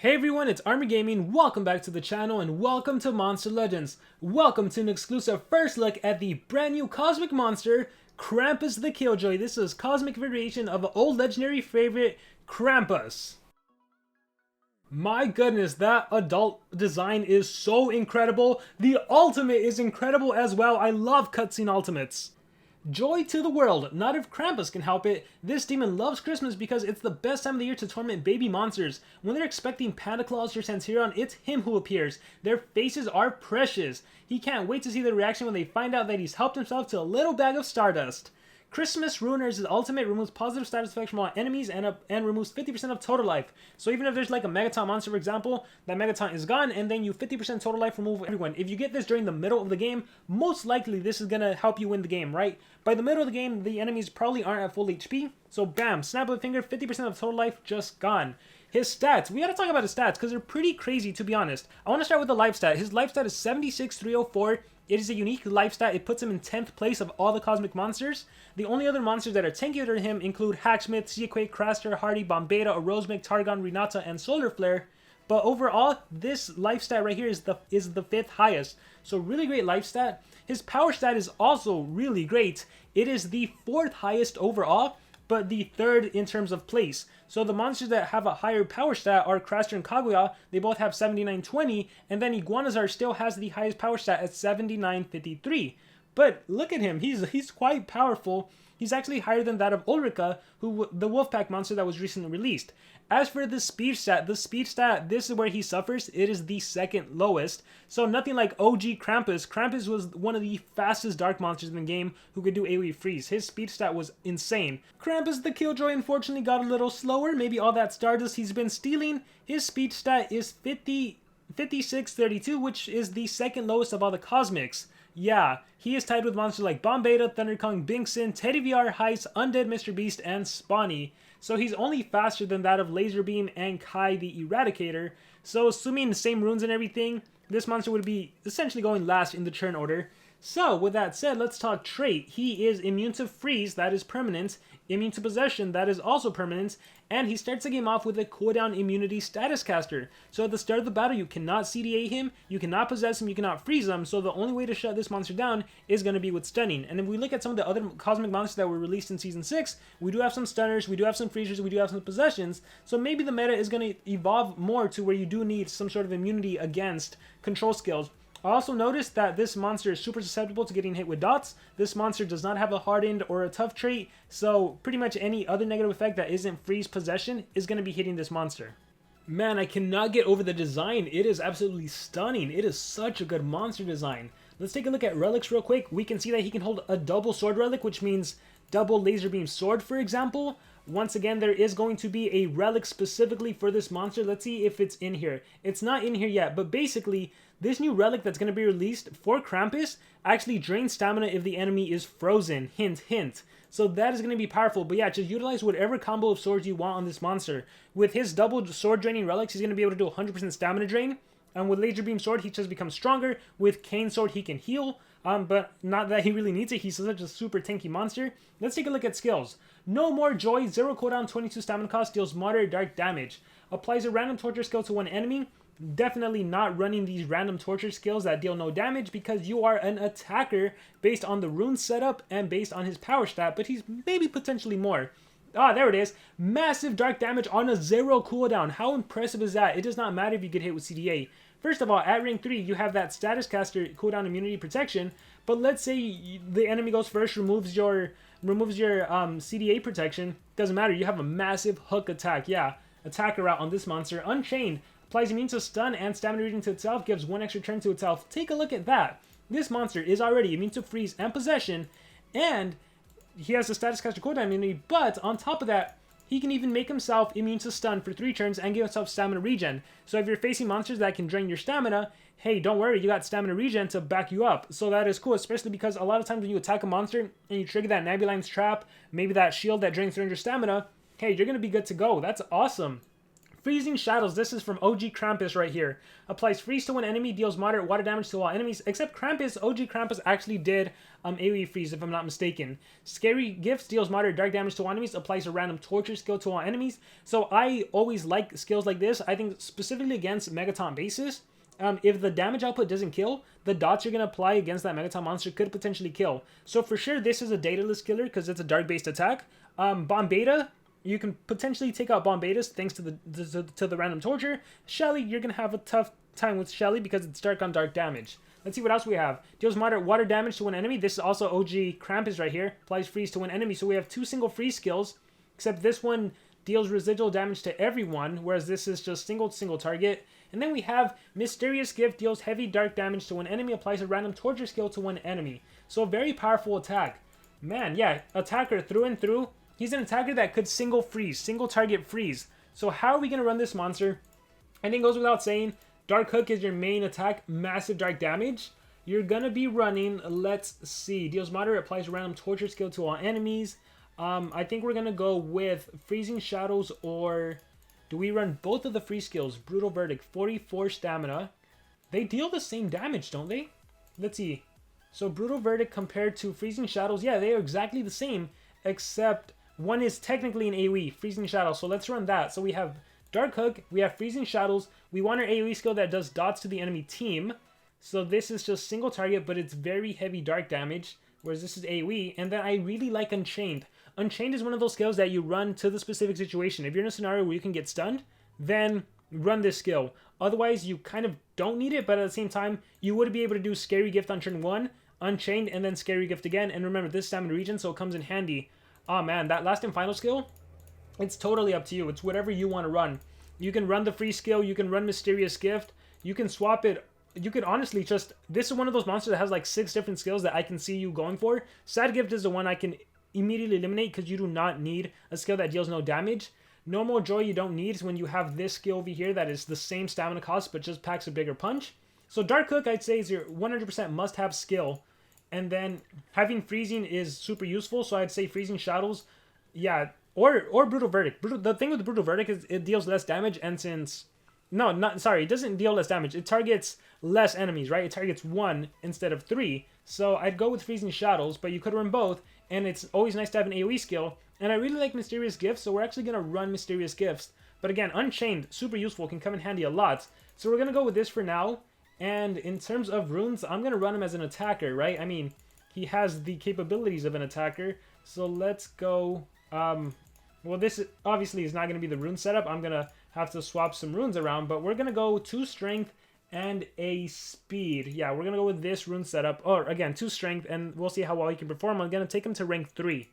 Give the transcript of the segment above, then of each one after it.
Hey everyone, it's Army Gaming. Welcome back to the channel and welcome to Monster Legends. Welcome to an exclusive first look at the brand new cosmic monster, Krampus the Killjoy. This is cosmic variation of an old legendary favorite, Krampus. My goodness, that adult design is so incredible. The ultimate is incredible as well. I love cutscene ultimates. Joy to the world. Not if Krampus can help it. This demon loves Christmas because it's the best time of the year to torment baby monsters. When they're expecting Santa Claus or Santerion, it's him who appears. Their faces are precious. He can't wait to see their reaction when they find out that he's helped himself to a little bag of stardust. Christmas Ruiner is his ultimate, removes positive status effects from all enemies and removes 50% of total life. So even if there's like a Megaton monster, for example, that Megaton is gone, and then you 50% total life remove everyone. If you get this during the middle of the game, most likely this is going to help you win the game, right? By the middle of the game, the enemies probably aren't at full HP, so bam, snap of a finger, 50% of total life just gone. His stats, we gotta talk about his stats because they're pretty crazy, to be honest. I want to start with the life stat. His life stat is 76,304. It is a unique life stat. It puts him in 10th place of all the cosmic monsters. The only other monsters that are tankier than him include Hacksmith, Seaquake, Craster, Hardy, Bombeta, Orozmig, Targon, Renata, and Solar Flare. But overall, this life stat right here is the 5th highest. So really great life stat. His power stat is also really great. It is the 4th highest overall, but the 3rd in terms of place. So the monsters that have a higher power stat are Craster and Kaguya. They both have 7920, and then Iguanazar still has the highest power stat at 7953. But look at him, he's quite powerful. He's actually higher than that of Ulrika, the Wolfpack monster that was recently released. As for the speed stat, this is where he suffers. It is the 2nd lowest. So nothing like OG Krampus. Krampus was one of the fastest dark monsters in the game who could do AoE freeze. His speed stat was insane. Krampus the Killjoy unfortunately got a little slower. Maybe all that stardust he's been stealing. His speed stat is 5632, which is the 2nd lowest of all the cosmics. Yeah, he is tied with monsters like Bombeta, Thunderkong, Binkson, Teddy VR, Heist, Undead Mr. Beast, and Spawny. So he's only faster than that of Laserbeam and Kai the Eradicator. So assuming the same runes and everything, this monster would be essentially going last in the turn order. So with that said, let's talk trait. He is immune to freeze, that is permanent, immune to possession, that is also permanent, and he starts the game off with a cooldown immunity status caster. So at the start of the battle, you cannot CDA him, you cannot possess him, you cannot freeze him, so the only way to shut this monster down is going to be with stunning. And if we look at some of the other cosmic monsters that were released in Season 6, we do have some stunners, we do have some freezers, we do have some possessions, so maybe the meta is going to evolve more to where you do need some sort of immunity against control skills. I also noticed that this monster is super susceptible to getting hit with dots. This monster does not have a hardened or a tough trait, so pretty much any other negative effect that isn't freeze possession is going to be hitting this monster. Man, I cannot get over the design. It is absolutely stunning. It is such a good monster design. Let's take a look at relics real quick. We can see that he can hold a double sword relic, which means double laser beam sword, for example. Once again, there is going to be a relic specifically for this monster. Let's see if it's in here. It's not in here yet, but basically, this new relic that's going to be released for Krampus actually drains stamina if the enemy is frozen. Hint, hint. So that is going to be powerful. But yeah, just utilize whatever combo of swords you want on this monster. With his double sword draining relics, he's going to be able to do 100% stamina drain. And with Laser Beam Sword, he just becomes stronger. With Cane Sword, he can heal. But not that he really needs it. He's such a super tanky monster. Let's take a look at skills. No More Joy, 0 cooldown, 22 stamina cost, deals moderate dark damage. Applies a random torture skill to one enemy. Definitely not running these random torture skills that deal no damage because you are an attacker based on the rune setup and based on his power stat, but he's maybe potentially more. Ah, there it is. Massive dark damage on a 0 cooldown. How impressive is that? It does not matter if you get hit with CDA. First of all, at rank 3, you have that status caster cooldown immunity protection, but let's say the enemy goes first, removes your CDA protection. Doesn't matter. You have a massive hook attack. Yeah, attacker out on this monster. Unchained. Applies immune to stun and stamina reading to itself, gives 1 extra turn to itself. Take a look at that. This monster is already immune to freeze and possession, and he has a status caster cooldown immunity, but on top of that, he can even make himself immune to stun for 3 turns and give himself stamina regen. So if you're facing monsters that can drain your stamina, hey, don't worry, you got stamina regen to back you up. So that is cool, especially because a lot of times when you attack a monster and you trigger that Nabulines trap, maybe that shield that drains 300 stamina, hey, you're going to be good to go. That's awesome. Freezing Shadows, this is from OG Krampus right here. Applies freeze to one enemy, deals moderate water damage to all enemies, except Krampus, OG Krampus actually did AoE freeze if I'm not mistaken. Scary Gifts deals moderate dark damage to all enemies, applies a random torture skill to all enemies. So I always like skills like this. I think specifically against Megaton bases, if the damage output doesn't kill, the dots you're going to apply against that Megaton monster could potentially kill. So for sure, this is a dataless killer because it's a dark-based attack. Bomb Beta, you can potentially take out Bomb Betas thanks to the random torture. Shelly, you're going to have a tough time with Shelly because it's dark on dark damage. Let's see what else we have. Deals moderate water damage to one enemy. This is also OG Krampus right here. Applies freeze to one enemy. So we have 2 single freeze skills, except this one deals residual damage to everyone, whereas this is just single target. And then we have Mysterious Gift, deals heavy dark damage to one enemy, applies a random torture skill to one enemy. So a very powerful attack. Man, yeah, attacker through and through. He's an attacker that could single target freeze. So how are we going to run this monster? I think it goes without saying, Dark Hook is your main attack, massive dark damage. You're going to be running, let's see, deals moderate, applies a random torture skill to all enemies. I think we're going to go with Freezing Shadows, or do we run both of the free skills? Brutal Verdict, 44 stamina. They deal the same damage, don't they? Let's see. So Brutal Verdict compared to Freezing Shadows, yeah, they are exactly the same, except one is technically an AoE, Freezing Shadows. So let's run that. So we have Dark Hook, we have Freezing Shadows. We want our AoE skill that does dots to the enemy team. So this is just single target, but it's very heavy dark damage, whereas this is AoE. And then I really like Unchained. Unchained is one of those skills that you run to the specific situation. If you're in a scenario where you can get stunned, then run this skill. Otherwise, you kind of don't need it, but at the same time, you would be able to do Scary Gift on turn 1, Unchained, and then Scary Gift again. And remember, this is stamina regen, so it comes in handy. Oh man, that last and final skill, it's totally up to you. It's whatever you want to run. You can run the free skill, you can run Mysterious Gift, you can swap it. You could honestly just, this is one of those monsters that has like 6 different skills that I can see you going for. Sad Gift is the one I can immediately eliminate because you do not need a skill that deals no damage. Normal Joy you don't need is when you have this skill over here that is the same stamina cost but just packs a bigger punch. So Dark Hook I'd say is your 100% must-have skill. And then having Freezing is super useful, so I'd say Freezing Shadows, yeah, or Brutal Verdict. The thing with Brutal Verdict is it deals less damage, and since... No, it doesn't deal less damage. It targets less enemies, right? It targets 1 instead of 3. So I'd go with Freezing Shadows, but you could run both, and it's always nice to have an AoE skill. And I really like Mysterious Gifts, so we're actually going to run Mysterious Gifts. But again, Unchained, super useful, can come in handy a lot. So we're going to go with this for now. And in terms of runes, I'm going to run him as an attacker, right? I mean, he has the capabilities of an attacker. So let's go... well, this obviously is not going to be the rune setup. I'm going to have to swap some runes around, but we're going to go 2 strength and a speed. Yeah, we're going to go with this rune setup. Or again, 2 strength, and we'll see how well he can perform. I'm going to take him to rank 3.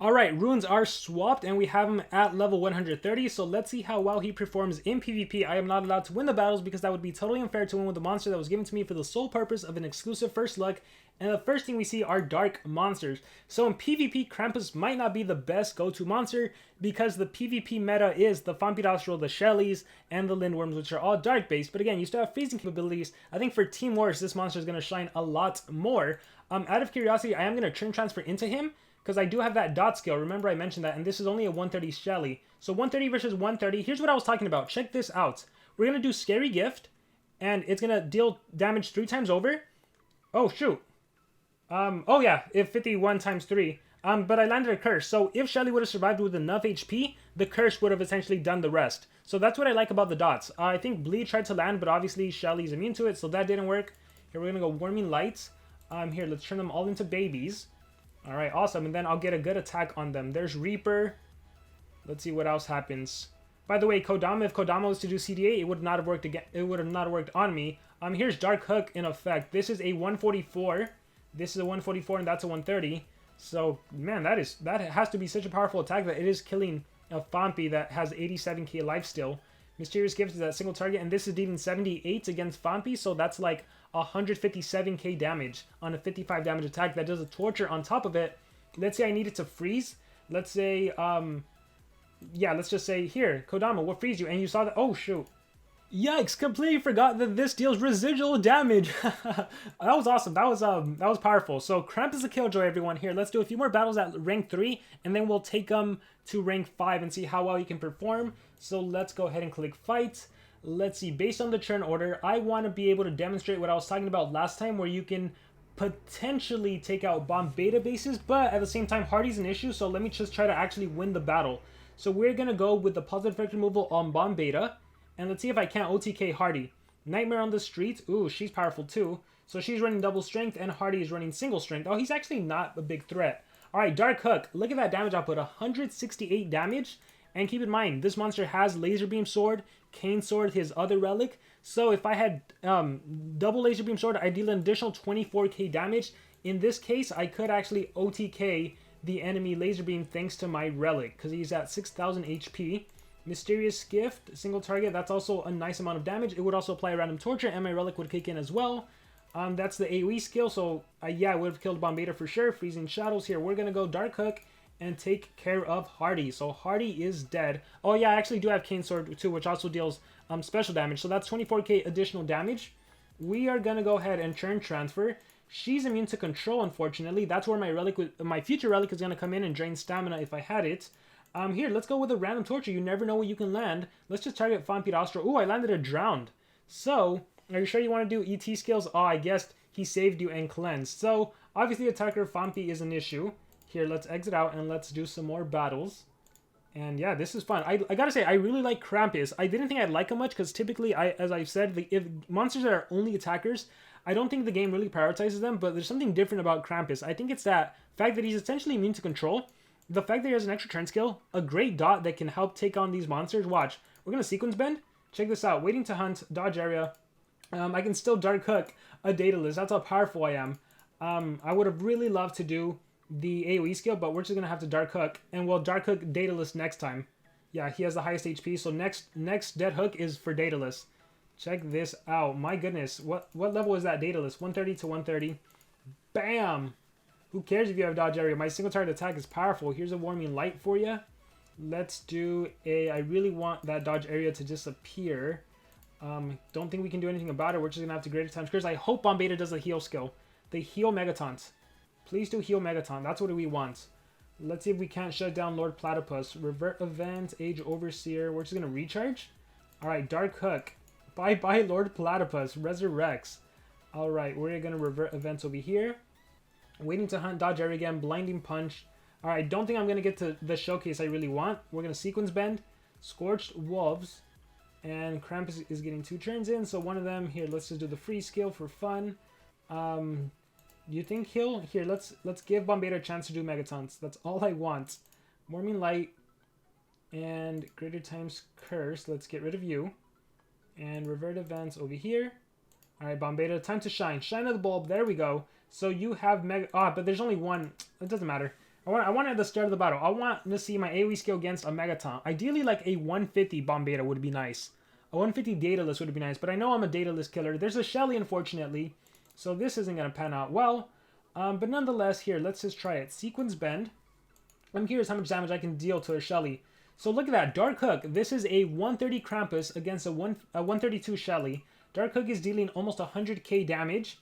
Alright, runes are swapped, and we have him at level 130, so let's see how well he performs in PvP. I am not allowed to win the battles because that would be totally unfair to win with a monster that was given to me for the sole purpose of an exclusive first look. And the first thing we see are dark monsters. So in PvP, Krampus might not be the best go-to monster because the PvP meta is the Vampirastral, the Shellys, and the Lindworms, which are all dark-based. But again, you still have freezing capabilities. I think for Team Wars, this monster is going to shine a lot more. Out of curiosity, I am going to turn transfer into him because I do have that dot skill. Remember I mentioned that, and this is only a 130 Shelly. So 130 versus 130. Here's what I was talking about. Check this out. We're going to do Scary Gift, and it's going to deal damage 3 times over. Oh, shoot. Oh yeah, if 51 times 3. But I landed a curse. So if Shelly would have survived with enough HP, the curse would have essentially done the rest. So that's what I like about the dots. I think Bleed tried to land, but obviously Shelly's immune to it, so that didn't work. Here, we're going to go Warming Lights. Here, let's turn them all into babies. Alright, awesome. And then I'll get a good attack on them. There's Reaper. Let's see what else happens. By the way, Kodama, if Kodama was to do CDA, it would not have worked again. It would have not worked on me. Here's Dark Hook in effect. This is a 144. This is a 144 and that's a 130. So, man, that has to be such a powerful attack that it is killing a Fampi that has 87k life still. Mysterious Gift is that single target, and this is dealing 78 against Fampi, so that's like 157k damage on a 55 damage attack that does a torture on top of it. Let's say I need it to freeze. Let's say, yeah, let's just say, here, Kodama, we'll freeze you. And you saw that, oh, shoot. Yikes, completely forgot that this deals residual damage. That was awesome. That was powerful. So Krampus the Killjoy, everyone. Here, let's do a few more battles at rank 3, and then we'll take them to rank 5 and see how well you can perform. So let's go ahead and click fight. Let's see, based on the turn order, I want to be able to demonstrate what I was talking about last time, where you can potentially take out bomb beta bases, but at the same time, Hardy's an issue, so let me just try to actually win the battle. So we're going to go with the positive effect removal on bomb beta. And let's see if I can't OTK Hardy. Nightmare on the Street. Ooh, she's powerful too. So she's running double strength and Hardy is running single strength. Oh, he's actually not a big threat. Alright, Dark Hook. Look at that damage output. 168 damage. And keep in mind, this monster has Laser Beam Sword, Cane Sword, his other relic. So if I had double Laser Beam Sword, I deal an additional 24k damage. In this case, I could actually OTK the enemy Laser Beam thanks to my relic, because he's at 6,000 HP. Mysterious Gift, single target, that's also a nice amount of damage. It would also apply Random Torture, and my relic would kick in as well. That's the AoE skill, so yeah, I would have killed Bomb Beta for sure. Freezing Shadows here. We're going to go Dark Hook and take care of Hardy. So Hardy is dead. Oh yeah, I actually do have Cane Sword too, which also deals special damage. So that's 24k additional damage. We are going to go ahead and turn transfer. She's immune to control, unfortunately. That's where my future relic is going to come in and drain stamina if I had it. Here, let's go with a Random Torture. You never know what you can land. Let's just target Vampirastro. Ooh, I landed a Drowned. So, are you sure you want to do ET skills? Oh, I guess he saved you and cleansed. So, obviously, attacker Vampi is an issue. Here, let's exit out and let's do some more battles. And yeah, this is fun. I gotta say, I really like Krampus. I didn't think I'd like him much because typically, as I've said, if monsters that are only attackers, I don't think the game really prioritizes them, but there's something different about Krampus. I think it's that fact that he's essentially immune to control. The fact that he has an extra turn skill, a great dot that can help take on these monsters. Watch, we're going to sequence bend. Check this out. Waiting to hunt, dodge area. I can still Dark Hook a Daedalus. That's how powerful I am. I would have really loved to do the AoE skill, but we're just going to have to Dark Hook. And we'll Dark Hook Daedalus next time. Yeah, he has the highest HP, so next Dead Hook is for Daedalus. Check this out. My goodness, what level is that Daedalus? 130 to 130. Bam! Who cares if you have dodge area? My single target attack is powerful. Here's a Warming Light for you. Let's do a... I really want that dodge area to disappear. Don't think we can do anything about it. We're just going to have to greater times curse. I hope Bomb Beta does a heal skill. They heal Megatons. Please do heal Megaton. That's what we want. Let's see if we can't shut down Lord Platypus. Revert Event, Age Overseer. We're just going to recharge. Alright, Dark Hook. Bye-bye, Lord Platypus. Resurrects. Alright, we're going to revert events over here. Waiting to hunt, dodge area again, blinding punch. Alright, I don't think I'm going to get to the showcase I really want. We're going to sequence bend, Scorched Wolves, and Krampus is getting 2 turns in, so one of them, here, let's just do the free skill for fun. You think he'll... Here, let's give Bomb Beta a chance to do Megatons. That's all I want. Warming Light and Greater Times Curse. Let's get rid of you. And revert events over here. Alright, Bomb Beta, time to shine. Shine of the bulb, there we go. So you have Mega... Ah, but there's only one. It doesn't matter. I want at the start of the battle. I want to see my AoE skill against a Megaton. Ideally, like a 150 Bomb Beta would be nice. A 150 Daedalus would be nice, but I know I'm a Daedalus killer. There's a Shelly, unfortunately, so this isn't going to pan out well. But nonetheless, here, let's just try it. Sequence Bend. I'm curious how much damage I can deal to a Shelly. So look at that. Dark Hook. This is a 130 Krampus against a 132 Shelly. Dark Hook is dealing almost 100k damage.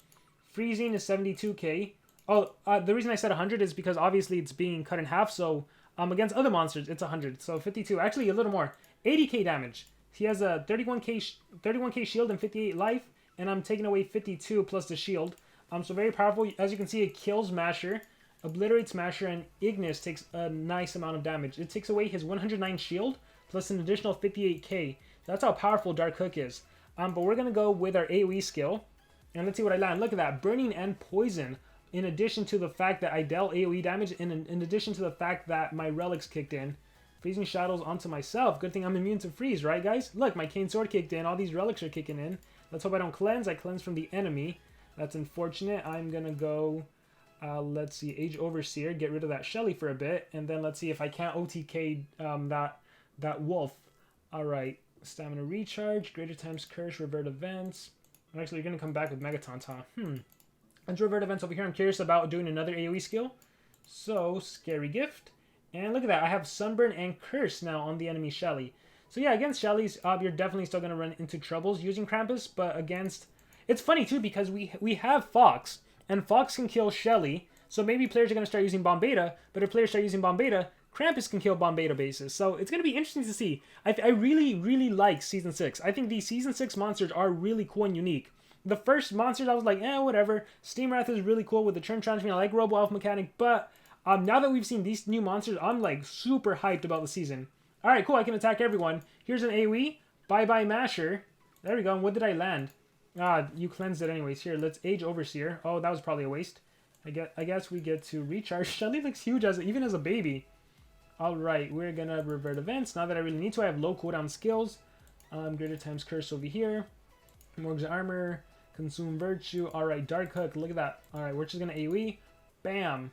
Freezing is 72k. Oh, the reason I said 100 is because obviously it's being cut in half, so against other monsters, it's 100. So 52. Actually, a little more. 80k damage. He has a 31k shield and 58 life, and I'm taking away 52 plus the shield. So very powerful. As you can see, it kills Masher, obliterates Masher, and Ignis takes a nice amount of damage. It takes away his 109 shield, plus an additional 58k. That's how powerful Dark Hook is. But we're going to go with our AoE skill. And let's see what I land. Look at that. Burning and Poison. In addition to the fact that I dealt AoE damage. And in addition to the fact that my relics kicked in. Freezing Shadows onto myself. Good thing I'm immune to freeze, right guys? Look, my Cane Sword kicked in. All these relics are kicking in. Let's hope I don't cleanse. I cleanse from the enemy. That's unfortunate. I'm going to go... let's see. Age Overseer. Get rid of that Shelly for a bit. And then let's see if I can't OTK that wolf. Alright. Stamina recharge, greater times curse, revert events. Actually, you're going to come back with Megatons, huh? Let's revert events over here. I'm curious about doing another AoE skill. So, Scary Gift. And look at that. I have Sunburn and Curse now on the enemy Shelly. So yeah, against Shelly's, you're definitely still going to run into troubles using Krampus, but against... It's funny too, because we have Fox, and Fox can kill Shelly, so maybe players are going to start using Bomb Beta, but if players start using Bomb Beta, Krampus can kill Bomb Beta bases. So it's going to be interesting to see. I really, really like Season 6. I think these Season 6 monsters are really cool and unique. The first monsters, I was like, whatever. Steam Wrath is really cool with the turn transfer. I like Robo Elf mechanic, but now that we've seen these new monsters, I'm like super hyped about the season. Alright, cool, I can attack everyone. Here's an AoE. Bye-bye Masher. There we go, and what did I land? You cleansed it anyways. Here, let's Age Overseer. Oh, that was probably a waste. I guess we get to recharge. Shelly looks huge even as a baby. Alright, we're gonna revert events. Not that I really need to. I have low cooldown skills. Greater times curse over here. Morg's armor. Consume virtue. Alright, Dark Hook. Look at that. Alright, we're just gonna AoE. Bam.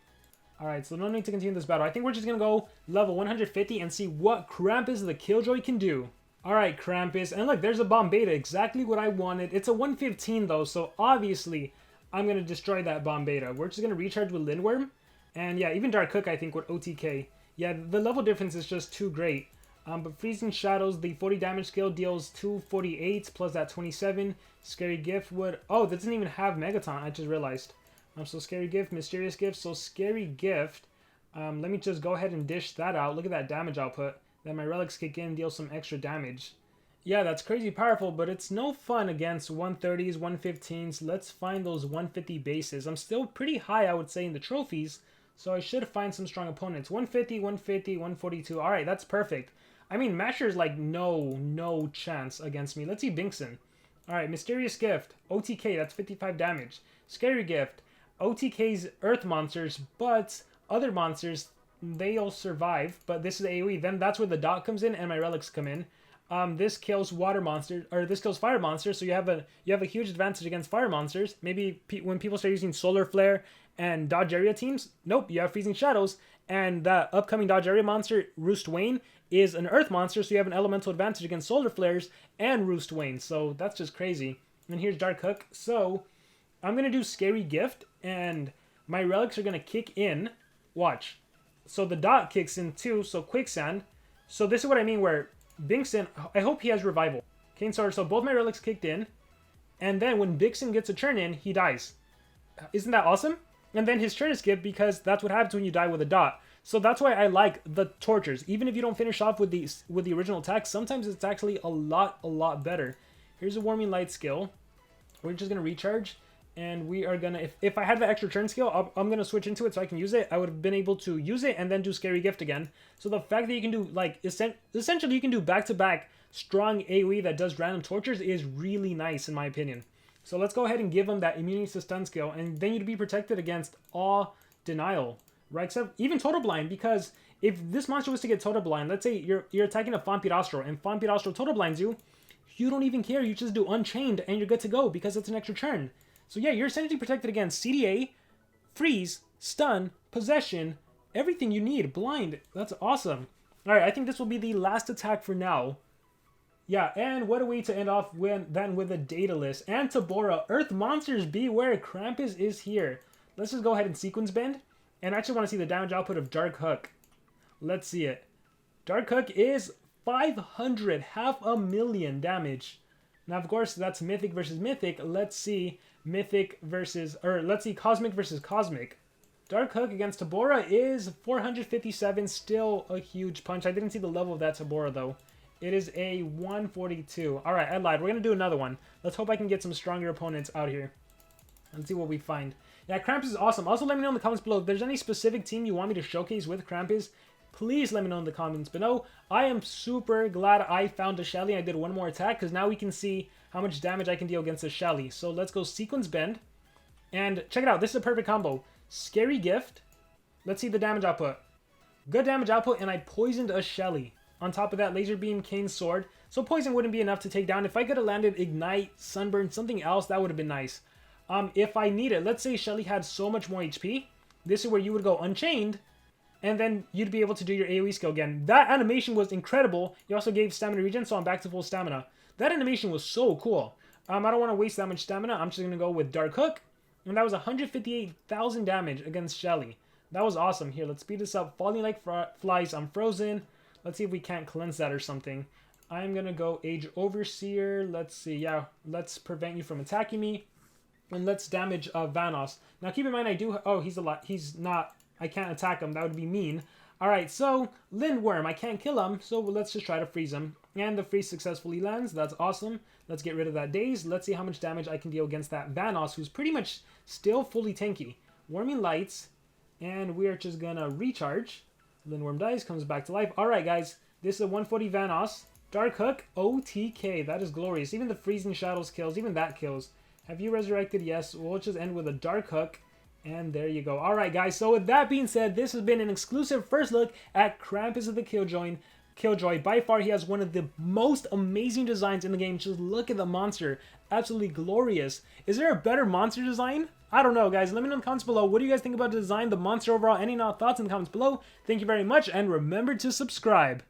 Alright, so no need to continue this battle. I think we're just gonna go level 150 and see what Krampus the Killjoy can do. Alright, Krampus. And look, there's a Bomb Beta. Exactly what I wanted. It's a 115 though, so obviously I'm gonna destroy that Bomb Beta. We're just gonna recharge with Lindworm. And yeah, even Dark Hook I think with OTK. Yeah, the level difference is just too great. But Freezing Shadows, the 40 damage skill deals 248 plus that 27. Scary Gift would... Oh, that doesn't even have Megaton, I just realized. So Scary Gift, Mysterious Gift. So Scary Gift, let me just go ahead and dish that out. Look at that damage output. Then my Relics kick in, deal some extra damage. Yeah, that's crazy powerful, but it's no fun against 130s, 115s. Let's find those 150 bases. I'm still pretty high, I would say, in the trophies. So I should find some strong opponents. 150, 150, 142. Alright, that's perfect. I mean, Masher's like no chance against me. Let's see Binkson. Alright, Mysterious Gift. OTK, that's 55 damage. Scary Gift. OTK's Earth monsters, but other monsters, they'll survive. But this is AoE. Then that's where the dot comes in and my Relics come in. This kills water monsters, or this kills fire monsters, so you have a huge advantage against fire monsters. Maybe when people start using Solar Flare and Dodge Area teams, nope, you have Freezing Shadows, and the upcoming Dodge Area monster, Roost Wayne, is an Earth monster, so you have an elemental advantage against Solar Flares and Roost Wayne, so that's just crazy. And here's Dark Hook, so I'm going to do Scary Gift, and my Relics are going to kick in. Watch. So the dot kicks in too, so Quicksand. So this is what I mean where Binkson, I hope he has Revival. Okay, so both my Relics kicked in, and then when Binkson gets a turn in, he dies. Isn't that awesome? And then his turn is skipped because that's what happens when you die with a dot. So that's why I like the Tortures. Even if you don't finish off with the original attack, sometimes it's actually a lot better. Here's a Warming Light skill. We're just going to recharge. And we are going to... If I had the extra turn skill, I'm going to switch into it so I can use it. I would have been able to use it and then do Scary Gift again. So the fact that you can do, like, essentially you can do back-to-back strong AoE that does random Tortures is really nice in my opinion. So let's go ahead and give him that immunity to stun skill, and then you'd be protected against Awe Denial, right? Except even Total Blind, because if this monster was to get Total Blind, let's say you're attacking a Vampirastro, and Vampirastro Total Blinds you, you don't even care, you just do Unchained, and you're good to go, because it's an extra turn. So yeah, you're essentially protected against CDA, Freeze, Stun, Possession, everything you need, Blind. That's awesome. Alright, I think this will be the last attack for now. Yeah, and what a way to end off than with a Daedalus. And Tabora, Earth monsters beware, Krampus is here. Let's just go ahead and sequence bend. And I actually want to see the damage output of Dark Hook. Let's see it. Dark Hook is 500, 500,000 damage. Now, of course, that's Mythic versus Mythic. Let's see let's see Cosmic versus Cosmic. Dark Hook against Tabora is 457, still a huge punch. I didn't see the level of that Tabora, though. It is a 142. Alright, I lied. We're going to do another one. Let's hope I can get some stronger opponents out here. Let's see what we find. Yeah, Krampus is awesome. Also, let me know in the comments below if there's any specific team you want me to showcase with Krampus. Please let me know in the comments below. I am super glad I found a Shelly. I did one more attack because now we can see how much damage I can deal against a Shelly. So let's go Sequence Bend. And check it out. This is a perfect combo. Scary Gift. Let's see the damage output. Good damage output, and I poisoned a Shelly. On top of that, Laser Beam, Kane's Sword. So poison wouldn't be enough to take down. If I could have landed Ignite, Sunburn, something else, that would have been nice. If I need it, let's say Shelly had so much more HP. This is where you would go Unchained, and then you'd be able to do your AoE skill again. That animation was incredible. You also gave stamina regen, so I'm back to full stamina. That animation was so cool. I don't want to waste that much stamina. I'm just going to go with Dark Hook. And that was 158,000 damage against Shelly. That was awesome. Here, let's speed this up. Falling like flies, I'm frozen. Let's see if we can't cleanse that or something. I'm gonna go Age Overseer. Let's see. Yeah, let's prevent you from attacking me. And let's damage Vanoss. Now keep in mind I do... Oh, he's a lot. He's not... I can't attack him. That would be mean. Alright, so Lindworm. I can't kill him, so let's just try to freeze him. And the freeze successfully lands. That's awesome. Let's get rid of that Daze. Let's see how much damage I can deal against that Vanoss, who's pretty much still fully tanky. Warming Lights. And we're just gonna recharge. Lindworm dies, comes back to life. Alright, guys. This is a 140 Vanoss. Dark Hook, OTK. That is glorious. Even the Freezing Shadows kills. Even that kills. Have you resurrected? Yes. We'll just end with a Dark Hook. And there you go. Alright, guys. So with that being said, this has been an exclusive first look at Krampus the Killjoy. By far, he has one of the most amazing designs in the game. Just look at the monster. Absolutely glorious. Is there a better monster design? I don't know, guys. Let me know in the comments below. What do you guys think about the design, the monster overall? Any thoughts in the comments below? Thank you very much, and remember to subscribe.